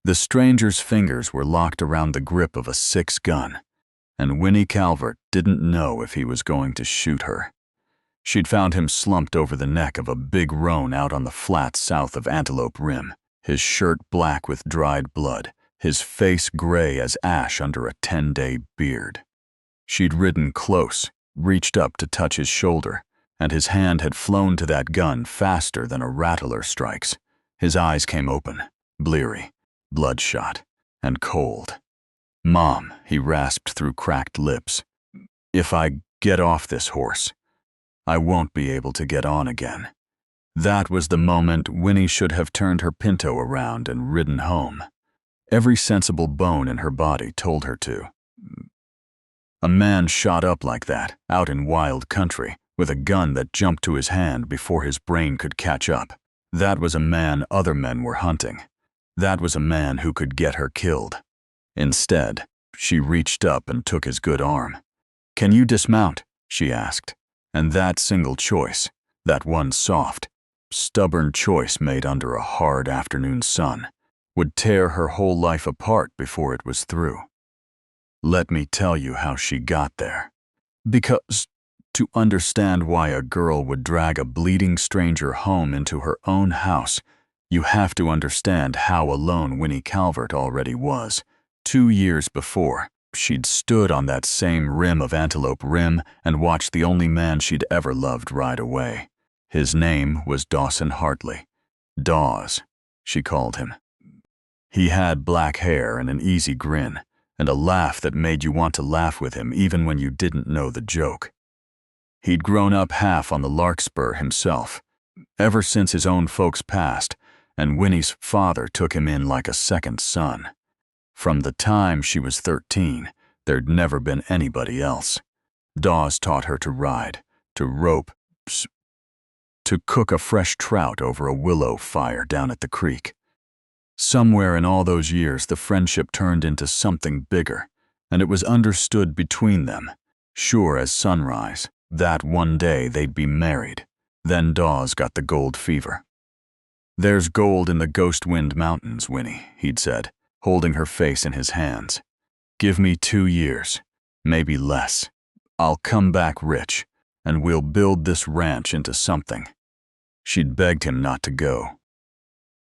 The stranger's fingers were locked around the grip of a 6 gun, and Winnie Calvert didn't know if he was going to shoot her. She'd found him slumped over the neck of a big roan out on the flats south of Antelope Rim, his shirt black with dried blood, his face gray as ash under a 10-day beard. She'd ridden close, reached up to touch his shoulder, and his hand had flown to that gun faster than a rattler strikes. His eyes came open, bleary, bloodshot, and cold. "Mom," he rasped through cracked lips, "if I get off this horse, I won't be able to get on again." That was the moment Winnie should have turned her Pinto around and ridden home. Every sensible bone in her body told her to. A man shot up like that, out in wild country, with a gun that jumped to his hand before his brain could catch up. That was a man other men were hunting. That was a man who could get her killed. Instead, she reached up and took his good arm. "Can you dismount?" she asked. And that single choice, that one soft, stubborn choice made under a hard afternoon sun, would tear her whole life apart before it was through. Let me tell you how she got there. Because to understand why a girl would drag a bleeding stranger home into her own house, you have to understand how alone Winnie Calvert already was. 2 years before, she'd stood on that same rim of Antelope Rim and watched the only man she'd ever loved ride away. His name was Dawson Hartley. Dawes, she called him. He had black hair and an easy grin, and a laugh that made you want to laugh with him even when you didn't know the joke. He'd grown up half on the Larkspur himself, ever since his own folks passed, and Winnie's father took him in like a second son. From the time she was 13, there'd never been anybody else. Dawes taught her to ride, to rope, to cook a fresh trout over a willow fire down at the creek. Somewhere in all those years, the friendship turned into something bigger, and it was understood between them, sure as sunrise, that one day they'd be married. Then Dawes got the gold fever. "There's gold in the Ghost Wind Mountains, Winnie," he'd said, holding her face in his hands. "Give me 2 years, maybe less. I'll come back rich, and we'll build this ranch into something." She'd begged him not to go.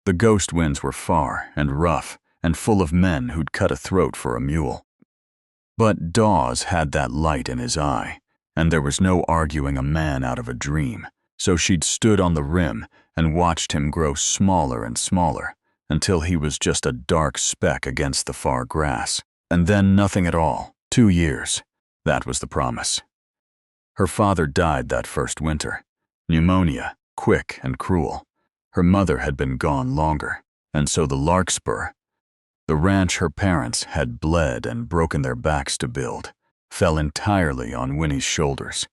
The ghost winds were far and rough and full of men who'd cut a throat for a mule. But Dawes had that light in his eye, and there was no arguing a man out of a dream, so she'd stood on the rim and watched him grow smaller and smaller until he was just a dark speck against the far grass, and then nothing at all. 2 years. That was the promise. Her father died that first winter. Pneumonia, quick and cruel. Her mother had been gone longer, and so the Larkspur, the ranch her parents had bled and broken their backs to build, fell entirely on Winnie's shoulders.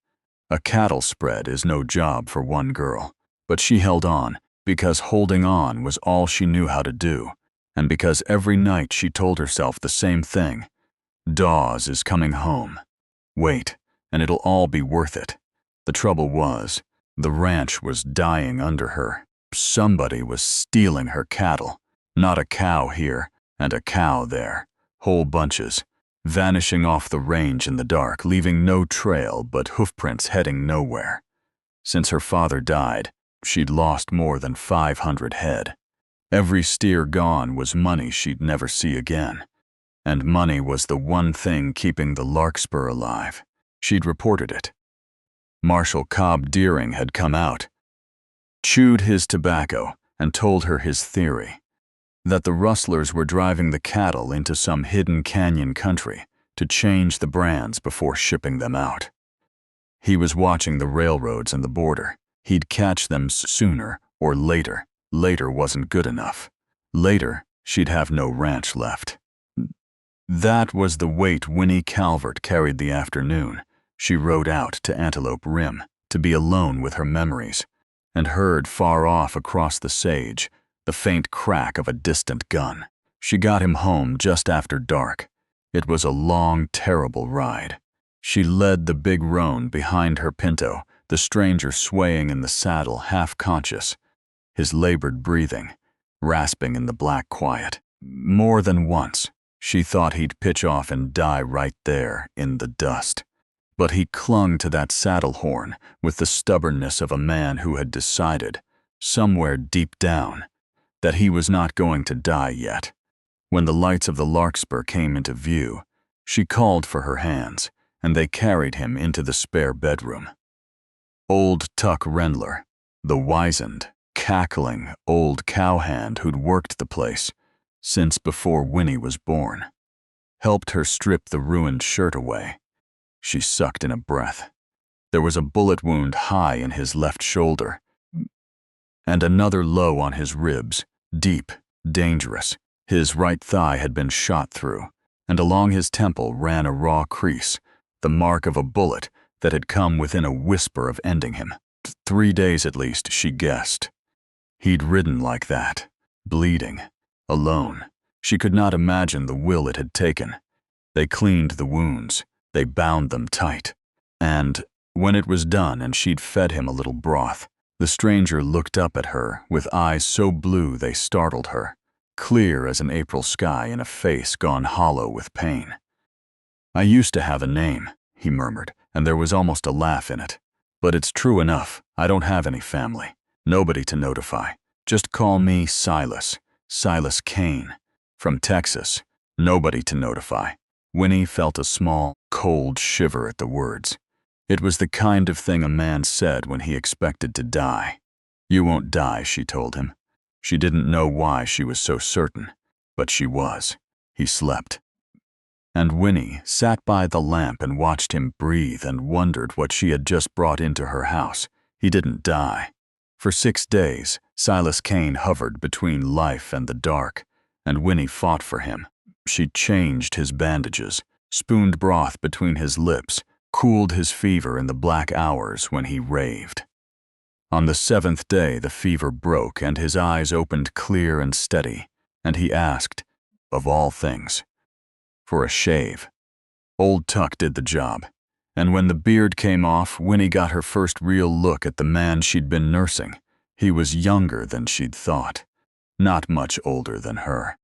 A cattle spread is no job for one girl, but she held on because holding on was all she knew how to do, and because every night she told herself the same thing: "Dawes is coming home. Wait, and it'll all be worth it." The trouble was, the ranch was dying under her. Somebody was stealing her cattle, not a cow here and a cow there, whole bunches, vanishing off the range in the dark, leaving no trail but hoofprints heading nowhere. Since her father died, she'd lost more than 500 head. Every steer gone was money she'd never see again, and money was the one thing keeping the Larkspur alive. She'd reported it. Marshal Cobb Deering had come out, chewed his tobacco, and told her his theory, that the rustlers were driving the cattle into some hidden canyon country to change the brands before shipping them out. He was watching the railroads and the border. He'd catch them sooner or later. Later wasn't good enough. Later, she'd have no ranch left. That was the weight Winnie Calvert carried the afternoon. She rode out to Antelope Rim to be alone with her memories, and heard far off across the sage the faint crack of a distant gun. She got him home just after dark. It was a long, terrible ride. She led the big roan behind her Pinto, the stranger swaying in the saddle half-conscious, his labored breathing rasping in the black quiet. More than once, she thought he'd pitch off and die right there in the dust. But he clung to that saddle horn with the stubbornness of a man who had decided, somewhere deep down, that he was not going to die yet. When the lights of the Larkspur came into view, she called for her hands, and they carried him into the spare bedroom. Old Tuck Rendler, the wizened, cackling old cowhand who'd worked the place since before Winnie was born, helped her strip the ruined shirt away. She sucked in a breath. There was a bullet wound high in his left shoulder, and another low on his ribs, deep, dangerous. His right thigh had been shot through, and along his temple ran a raw crease, the mark of a bullet that had come within a whisper of ending him. 3 days at least, she guessed. He'd ridden like that, bleeding, alone. She could not imagine the will it had taken. They cleaned the wounds, they bound them tight, and when it was done and she'd fed him a little broth, the stranger looked up at her with eyes so blue they startled her, clear as an April sky in a face gone hollow with pain. "I used to have a name," he murmured, and there was almost a laugh in it. "But it's true enough, I don't have any family, nobody to notify. Just call me Silas, Silas Kane. From Texas, nobody to notify." Winnie felt a small, cold shiver at the words. It was the kind of thing a man said when he expected to die. "You won't die," she told him. She didn't know why she was so certain, but she was. He slept. And Winnie sat by the lamp and watched him breathe and wondered what she had just brought into her house. He didn't die. For 6 days, Silas Kane hovered between life and the dark, and Winnie fought for him. She changed his bandages, spooned broth between his lips, cooled his fever in the black hours when he raved. On the 7th day, the fever broke and his eyes opened clear and steady, and he asked, of all things, for a shave. Old Tuck did the job, and when the beard came off, Winnie got her first real look at the man she'd been nursing. He was younger than she'd thought, not much older than her.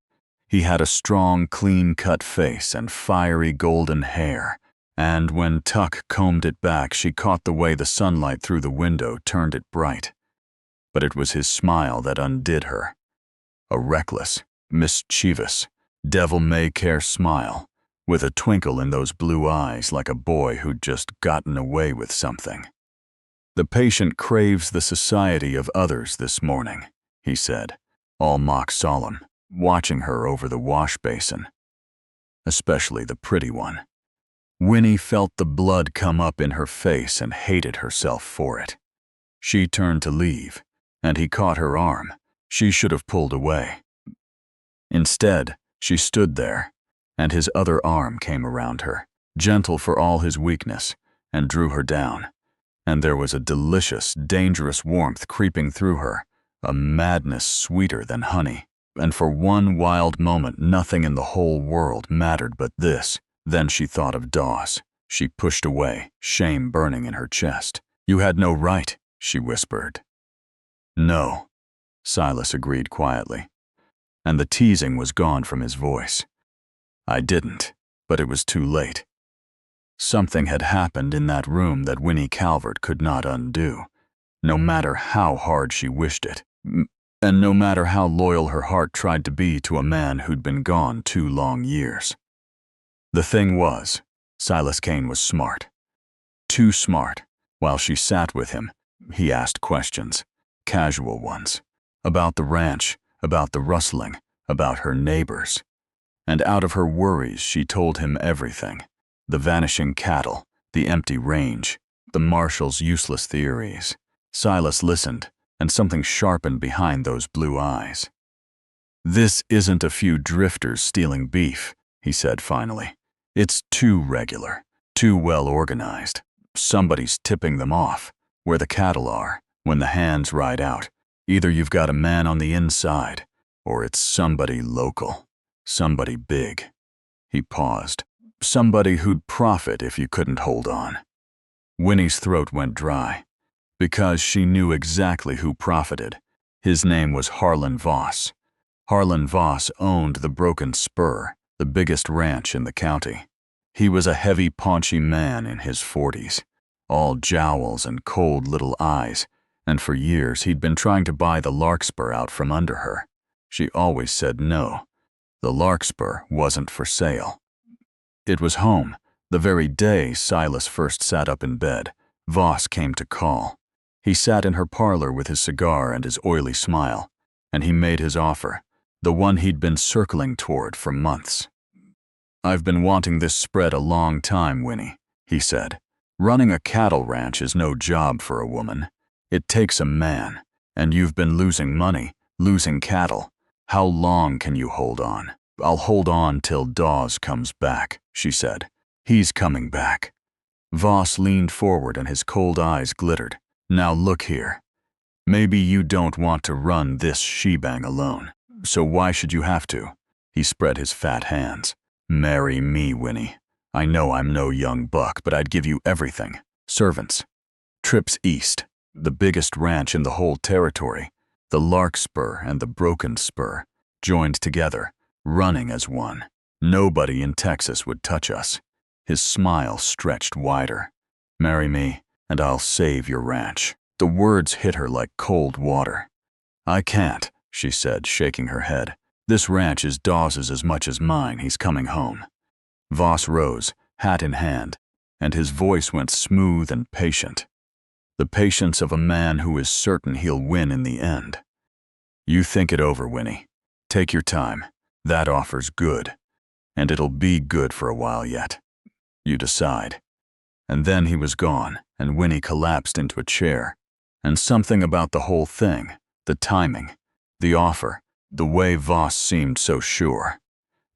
He had a strong, clean-cut face and fiery golden hair, and when Tuck combed it back, she caught the way the sunlight through the window turned it bright. But it was his smile that undid her. A reckless, mischievous, devil-may-care smile, with a twinkle in those blue eyes like a boy who'd just gotten away with something. "The patient craves the society of others this morning," he said, all mock solemn, watching her over the wash basin. Especially the pretty one. Winnie felt the blood come up in her face and hated herself for it. She turned to leave, and he caught her arm. She should have pulled away. Instead, she stood there, and his other arm came around her, gentle for all his weakness, and drew her down. And there was a delicious, dangerous warmth creeping through her, a madness sweeter than honey. And for one wild moment, nothing in the whole world mattered but this. Then she thought of Dawes. She pushed away, shame burning in her chest. "You had no right," she whispered. "No," Silas agreed quietly, and the teasing was gone from his voice. "I didn't, but it was too late." Something had happened in that room that Winnie Calvert could not undo, no matter how hard she wished it, and no matter how loyal her heart tried to be to a man who'd been gone 2 long years. The thing was, Silas Kane was smart. Too smart. While she sat with him, he asked questions, casual ones, about the ranch, about the rustling, about her neighbors. And out of her worries, she told him everything. The vanishing cattle, the empty range, the marshal's useless theories. Silas listened, and something sharpened behind those blue eyes. "This isn't a few drifters stealing beef," he said finally. "It's too regular, too well organized. Somebody's tipping them off, where the cattle are, when the hands ride out. Either you've got a man on the inside, or it's somebody local, somebody big." He paused. "Somebody who'd profit if you couldn't hold on." Winnie's throat went dry, because she knew exactly who profited. His name was Harlan Voss. Harlan Voss owned the Broken Spur, the biggest ranch in the county. He was a heavy, paunchy man in his 40s, all jowls and cold little eyes, and for years he'd been trying to buy the Larkspur out from under her. She always said no. The Larkspur wasn't for sale. It was home. The very day Silas first sat up in bed, Voss came to call. He sat in her parlor with his cigar and his oily smile, and he made his offer, the one he'd been circling toward for months. "I've been wanting this spread a long time, Winnie," he said. "Running a cattle ranch is no job for a woman. It takes a man, and you've been losing money, losing cattle. How long can you hold on?" "I'll hold on till Dawes comes back," she said. "He's coming back." Voss leaned forward and his cold eyes glittered. "Now look here. Maybe you don't want to run this shebang alone. So why should you have to?" He spread his fat hands. "Marry me, Winnie. I know I'm no young buck, but I'd give you everything. Servants. Trips east. The biggest ranch in the whole territory. The Larkspur and the Broken Spur, joined together, running as one. Nobody in Texas would touch us." His smile stretched wider. "Marry me, and I'll save your ranch." The words hit her like cold water. "I can't," she said, shaking her head. "This ranch is Dawes's as much as mine. He's coming home." Voss rose, hat in hand, and his voice went smooth and patient. The patience of a man who is certain he'll win in the end. "You think it over, Winnie. Take your time. That offer's good, and it'll be good for a while yet. You decide." And then he was gone, and Winnie collapsed into a chair. And something about the whole thing, the timing, the offer, the way Voss seemed so sure,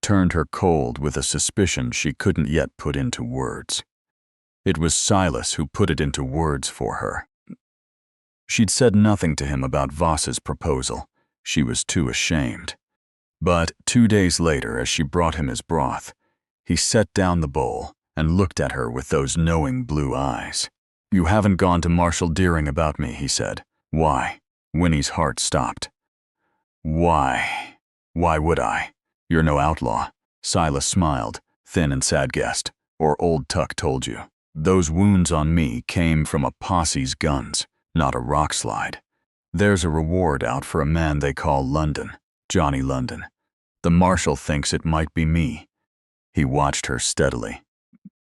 turned her cold with a suspicion she couldn't yet put into words. It was Silas who put it into words for her. She'd said nothing to him about Voss's proposal. She was too ashamed. But 2 days later, as she brought him his broth, he set down the bowl and looked at her with those knowing blue eyes. "You haven't gone to Marshal Deering about me," he said. "Why?" Winnie's heart stopped. "Why? Why would I? You're no outlaw." Silas smiled, thin and sad-guessed. "Or Old Tuck told you. Those wounds on me came from a posse's guns, not a rock slide. There's a reward out for a man they call London, Johnny London. The marshal thinks it might be me." He watched her steadily.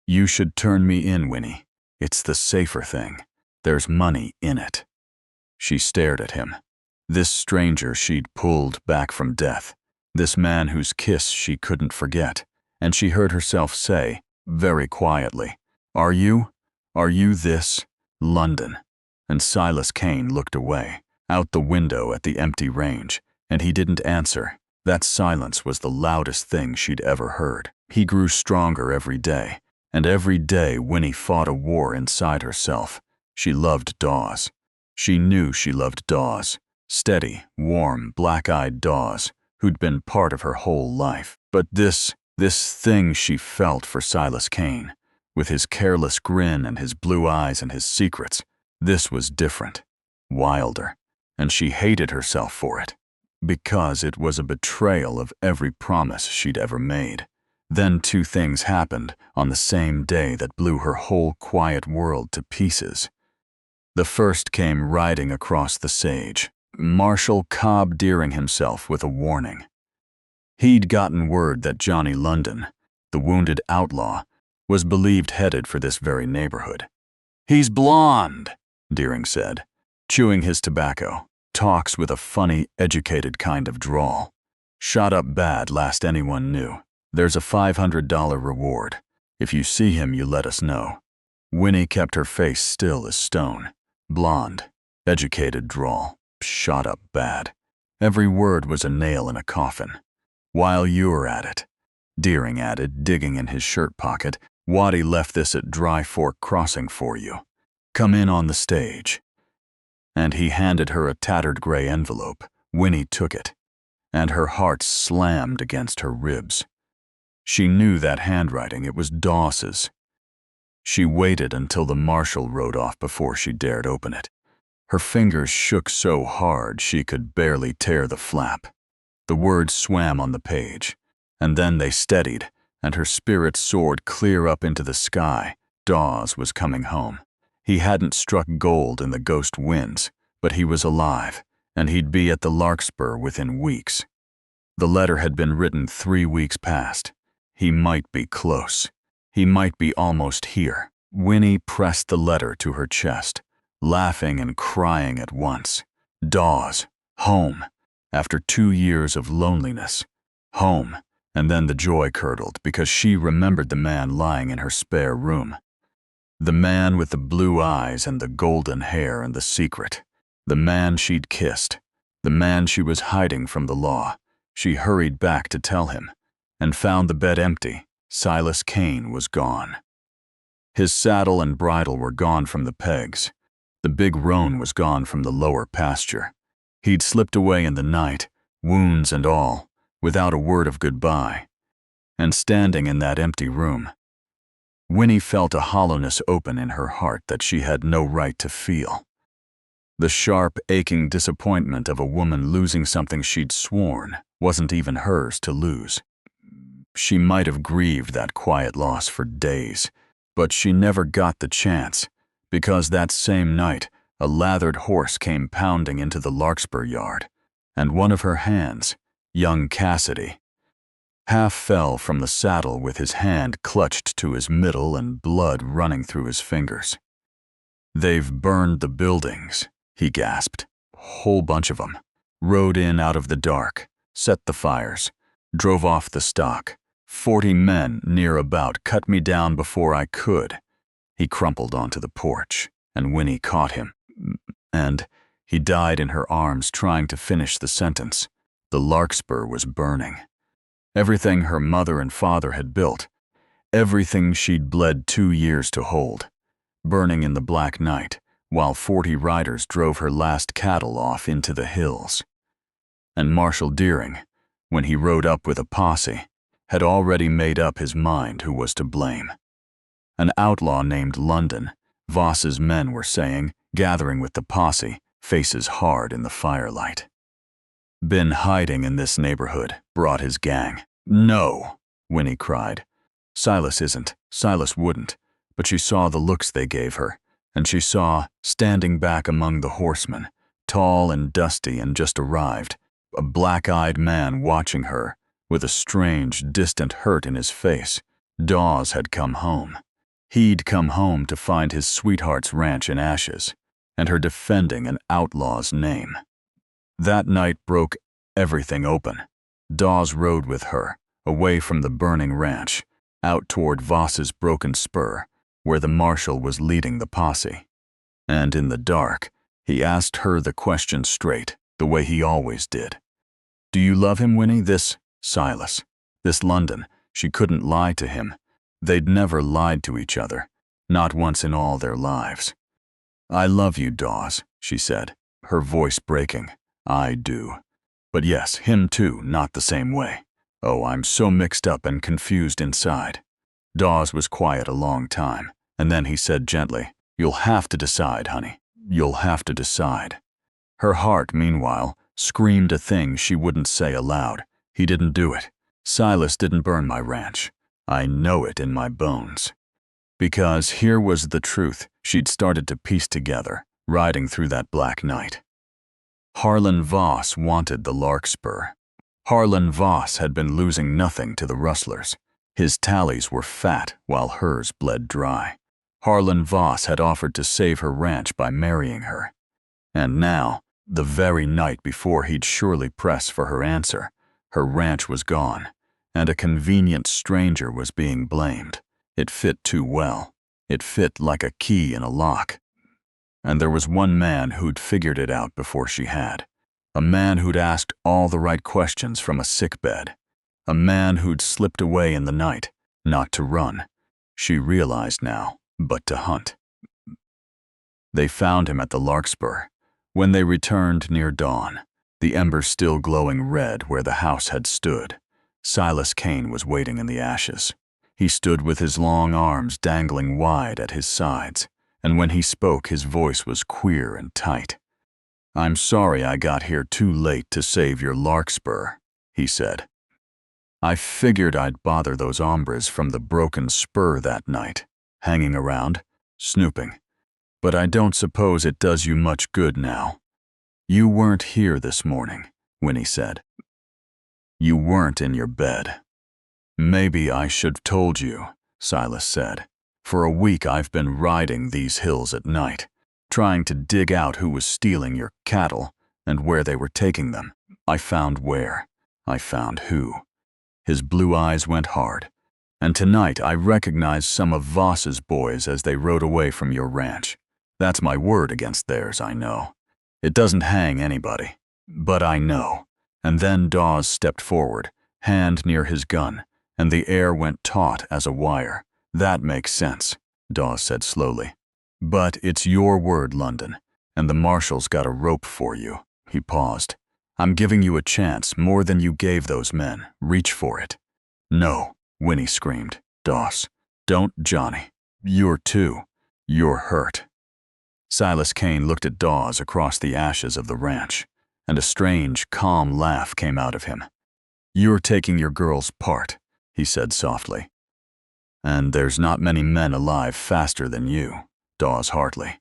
"You should turn me in, Winnie. It's the safer thing. There's money in it." She stared at him. This stranger she'd pulled back from death. This man whose kiss she couldn't forget. And she heard herself say, very quietly, Are you this, London?" And Silas Kane looked away, out the window at the empty range, and he didn't answer. That silence was the loudest thing she'd ever heard. He grew stronger every day, and every day Winnie fought a war inside herself. She loved Dawes. She knew she loved Dawes. Steady, warm, black-eyed Dawes, who'd been part of her whole life. But this thing she felt for Silas Kane, with his careless grin and his blue eyes and his secrets, this was different, wilder, and she hated herself for it, because it was a betrayal of every promise she'd ever made. Then 2 things happened on the same day that blew her whole quiet world to pieces. The first came riding across the sage, Marshal Cobb Deering himself with a warning. He'd gotten word that Johnny London, the wounded outlaw, was believed headed for this very neighborhood. "He's blonde," Deering said, chewing his tobacco, talks with a funny, educated kind of drawl. "Shot up bad last anyone knew. There's a $500 reward. If you see him, you let us know." Winnie kept her face still as stone. Blonde, educated drawl, shot up bad. Every word was a nail in a coffin. "While you're at it," Deering added, digging in his shirt pocket, "Waddy left this at Dry Fork Crossing for you. Come in on the stage." And he handed her a tattered gray envelope. Winnie took it, and her heart slammed against her ribs. She knew that handwriting. It was Dawes's. She waited until the marshal rode off before she dared open it. Her fingers shook so hard she could barely tear the flap. The words swam on the page, and then they steadied, and her spirit soared clear up into the sky. Dawes was coming home. He hadn't struck gold in the ghost winds, but he was alive, and he'd be at the Larkspur within weeks. The letter had been written 3 weeks past. He might be close. He might be almost here. Winnie pressed the letter to her chest, laughing and crying at once. Dawes, home, after 2 years of loneliness. Home, and then the joy curdled because she remembered the man lying in her spare room. The man with the blue eyes and the golden hair and the secret. The man she'd kissed. The man she was hiding from the law. She hurried back to tell him, and found the bed empty. Silas Kane was gone. His saddle and bridle were gone from the pegs. The big roan was gone from the lower pasture. He'd slipped away in the night, wounds and all, without a word of goodbye. And standing in that empty room, Winnie felt a hollowness open in her heart that she had no right to feel. The sharp, aching disappointment of a woman losing something she'd sworn wasn't even hers to lose. She might have grieved that quiet loss for days, but she never got the chance, because that same night a lathered horse came pounding into the Larkspur yard, and one of her hands, young Cassidy, half fell from the saddle with his hand clutched to his middle and blood running through his fingers. "They've burned the buildings," he gasped. "Whole bunch of them. Rode in out of the dark, set the fires, drove off the stock. 40 men near about cut me down before I could." He crumpled onto the porch, and Winnie caught him. And he died in her arms trying to finish the sentence. The Larkspur was burning. Everything her mother and father had built, everything she'd bled 2 years to hold, burning in the black night, while 40 riders drove her last cattle off into the hills. And Marshal Deering, when he rode up with a posse, had already made up his mind who was to blame. An outlaw named London, Voss's men were saying, gathering with the posse, faces hard in the firelight. "Been hiding in this neighborhood, brought his gang." "No," Winnie cried. "Silas isn't, Silas wouldn't," but she saw the looks they gave her, and she saw, standing back among the horsemen, tall and dusty and just arrived, a black-eyed man watching her, with a strange, distant hurt in his face. Dawes had come home. He'd come home to find his sweetheart's ranch in ashes, and her defending an outlaw's name. That night broke everything open. Dawes rode with her, away from the burning ranch, out toward Voss's broken spur, where the marshal was leading the posse. And in the dark, he asked her the question straight, the way he always did. "Do you love him, Winnie? This Silas, this London?" She couldn't lie to him. They'd never lied to each other, not once in all their lives. "I love you, Dawes," she said, her voice breaking. "I do. But yes, him too, not the same way. Oh, I'm so mixed up and confused inside." Dawes was quiet a long time, and then he said gently, "You'll have to decide, honey. You'll have to decide." Her heart, meanwhile, screamed a thing she wouldn't say aloud. He didn't do it. Silas didn't burn my ranch. I know it in my bones. Because here was the truth she'd started to piece together, riding through that black night. Harlan Voss wanted the Larkspur. Harlan Voss had been losing nothing to the rustlers. His tallies were fat while hers bled dry. Harlan Voss had offered to save her ranch by marrying her. And now, the very night before he'd surely press for her answer, her ranch was gone, and a convenient stranger was being blamed. It fit too well. It fit like a key in a lock. And there was one man who'd figured it out before she had. A man who'd asked all the right questions from a sickbed. A man who'd slipped away in the night, not to run, she realized now, but to hunt. They found him at the Larkspur. When they returned near dawn, the embers still glowing red where the house had stood, Silas Kane was waiting in the ashes. He stood with his long arms dangling wide at his sides, and when he spoke his voice was queer and tight. "I'm sorry I got here too late to save your Larkspur," he said. I figured I'd bother those hombres from the Broken Spur that night, hanging around, snooping. But I don't suppose it does you much good now. You weren't here this morning, Winnie said. You weren't in your bed. Maybe I should've told you, Silas said. For a week I've been riding these hills at night, trying to dig out who was stealing your cattle and where they were taking them. I found where. I found who. His blue eyes went hard. And tonight I recognized some of Voss's boys as they rode away from your ranch. That's my word against theirs, I know. It doesn't hang anybody. But I know. And then Dawes stepped forward, hand near his gun, and the air went taut as a wire. That makes sense, Dawes said slowly. But it's your word, London, and the marshal's got a rope for you. He paused. I'm giving you a chance more than you gave those men. Reach for it. No, Winnie screamed. Dawes, don't, Johnny. You're hurt. Silas Kane looked at Dawes across the ashes of the ranch, and a strange, calm laugh came out of him. You're taking your girl's part, he said softly. And there's not many men alive faster than you, Dawes Hartley.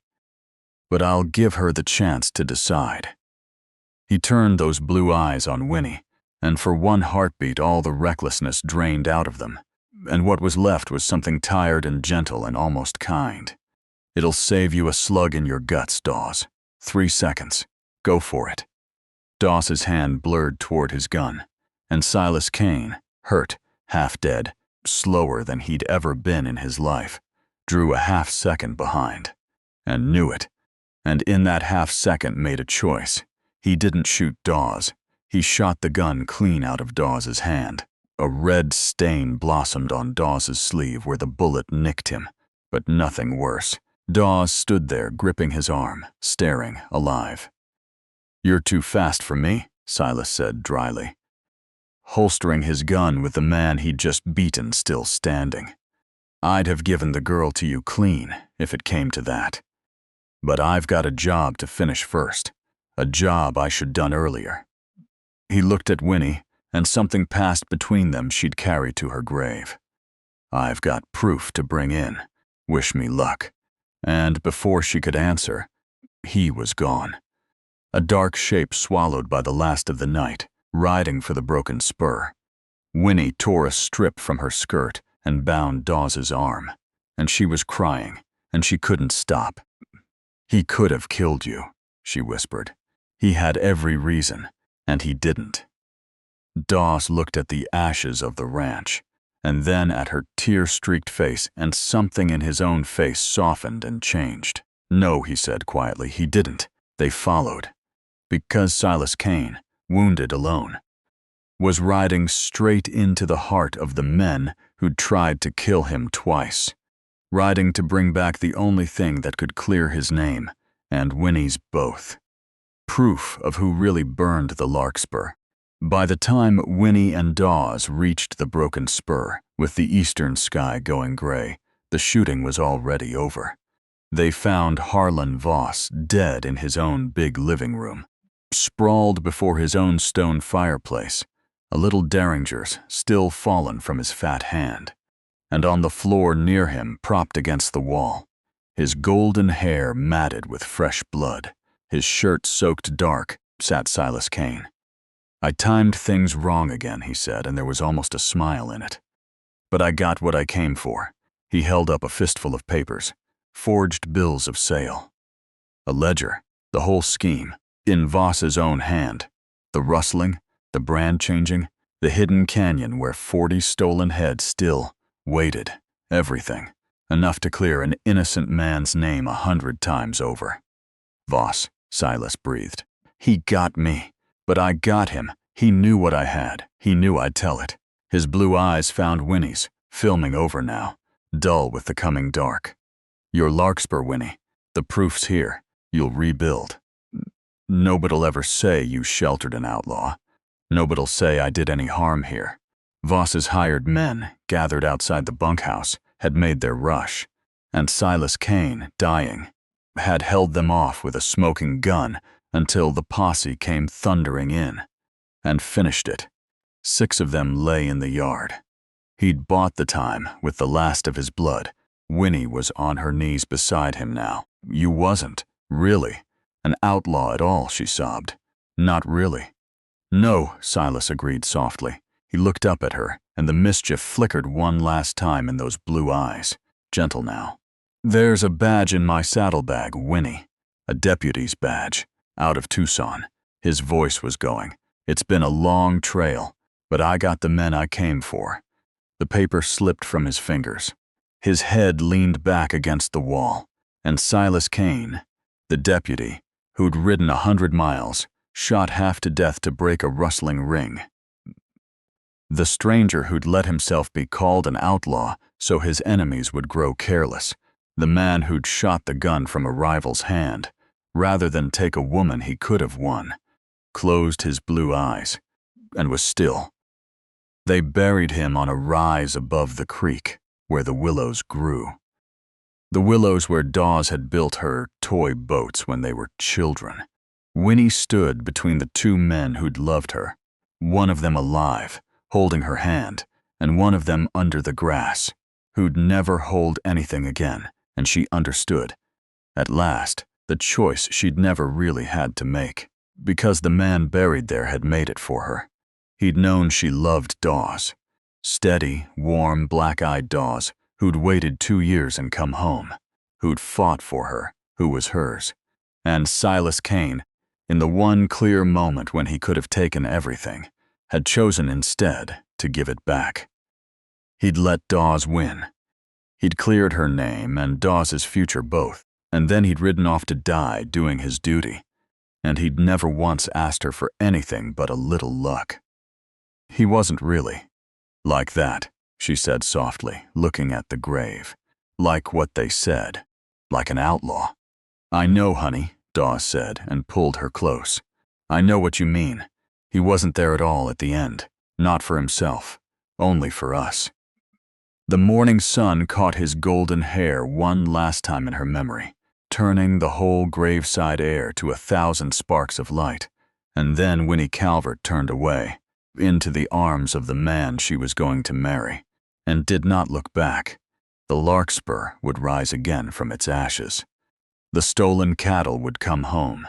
But I'll give her the chance to decide. He turned those blue eyes on Winnie, and for one heartbeat all the recklessness drained out of them, and what was left was something tired and gentle and almost kind. It'll save you a slug in your guts, Dawes. 3 seconds. Go for it. Dawes's hand blurred toward his gun, and Silas Kane, hurt, half dead, slower than he'd ever been in his life, drew a half-second behind, and knew it, and in that half-second made a choice. He didn't shoot Dawes. He shot the gun clean out of Dawes's hand. A red stain blossomed on Dawes's sleeve where the bullet nicked him, but nothing worse. Dawes stood there gripping his arm, staring, alive. You're too fast for me, Silas said dryly, holstering his gun with the man he'd just beaten still standing. I'd have given the girl to you clean, if it came to that. But I've got a job to finish first, a job I should done earlier. He looked at Winnie, and something passed between them she'd carry to her grave. I've got proof to bring in. Wish me luck. And before she could answer, he was gone. A dark shape swallowed by the last of the night, riding for the Broken Spur. Winnie tore a strip from her skirt and bound Dawes's arm, and she was crying, and she couldn't stop. He could have killed you, she whispered. He had every reason, and he didn't. Dawes looked at the ashes of the ranch, and then at her tear-streaked face, and something in his own face softened and changed. No, he said quietly, he didn't. They followed. Because Silas Kane, wounded alone, was riding straight into the heart of the men who'd tried to kill him twice, riding to bring back the only thing that could clear his name, and Winnie's both. Proof of who really burned the Larkspur. By the time Winnie and Dawes reached the Broken Spur, with the eastern sky going gray, the shooting was already over. They found Harlan Voss dead in his own big living room, sprawled before his own stone fireplace, a little Derringer's still fallen from his fat hand, and on the floor near him, propped against the wall, his golden hair matted with fresh blood, his shirt soaked dark, sat Silas Kane. I timed things wrong again, he said, and there was almost a smile in it. But I got what I came for. He held up a fistful of papers, forged bills of sale. A ledger, the whole scheme, in Voss's own hand. The rustling, the brand changing, the hidden canyon where 40 stolen heads still waited, everything, enough to clear an innocent man's name 100 times over. Voss, Silas breathed. He got me. But I got him. He knew what I had. He knew I'd tell it. His blue eyes found Winnie's, filming over now, dull with the coming dark. Your Larkspur, Winnie. The proof's here. You'll rebuild. Nobody'll ever say you sheltered an outlaw. Nobody'll say I did any harm here. Voss's hired men, gathered outside the bunkhouse, had made their rush, and Silas Kane, dying, had held them off with a smoking gun until the posse came thundering in, and finished it. 6 of them lay in the yard. He'd bought the time with the last of his blood. Winnie was on her knees beside him now. "You wasn't, really, an outlaw at all," she sobbed. "Not really." "No," Silas agreed softly. He looked up at her, and the mischief flickered one last time in those blue eyes. Gentle now. "There's a badge in my saddlebag, Winnie. A deputy's badge, out of Tucson." His voice was going. "It's been a long trail, but I got the men I came for." The paper slipped from his fingers. His head leaned back against the wall, and Silas Kane, the deputy, who'd ridden 100 miles, shot half to death to break a rustling ring. The stranger who'd let himself be called an outlaw so his enemies would grow careless. The man who'd shot the gun from a rival's hand, rather than take a woman he could have won, closed his blue eyes, and was still. They buried him on a rise above the creek, where the willows grew. The willows where Dawes had built her toy boats when they were children. Winnie stood between the 2 men who'd loved her, one of them alive, holding her hand, and one of them under the grass, who'd never hold anything again, and she understood, at last, the choice she'd never really had to make, because the man buried there had made it for her. He'd known she loved Dawes. Steady, warm, black-eyed Dawes, who'd waited 2 years and come home, who'd fought for her, who was hers. And Silas Kane, in the one clear moment when he could have taken everything, had chosen instead to give it back. He'd let Dawes win. He'd cleared her name and Dawes's future both, and then he'd ridden off to die doing his duty. And he'd never once asked her for anything but a little luck. He wasn't really like that, she said softly, looking at the grave. Like what they said. Like an outlaw. "I know, honey," Dawes said, and pulled her close. "I know what you mean. He wasn't there at all at the end. Not for himself. Only for us." The morning sun caught his golden hair one last time in her memory, turning the whole graveside air to 1,000 sparks of light. And then Winnie Calvert turned away, into the arms of the man she was going to marry, and did not look back. The larkspur would rise again from its ashes. The stolen cattle would come home.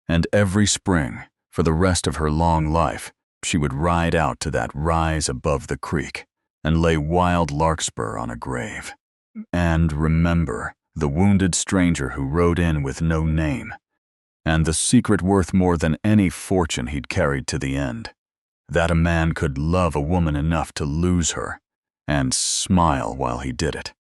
And every spring, for the rest of her long life, she would ride out to that rise above the creek and lay wild larkspur on a grave. And remember the wounded stranger who rode in with no name, and the secret worth more than any fortune he'd carried to the end. That a man could love a woman enough to lose her, and smile while he did it.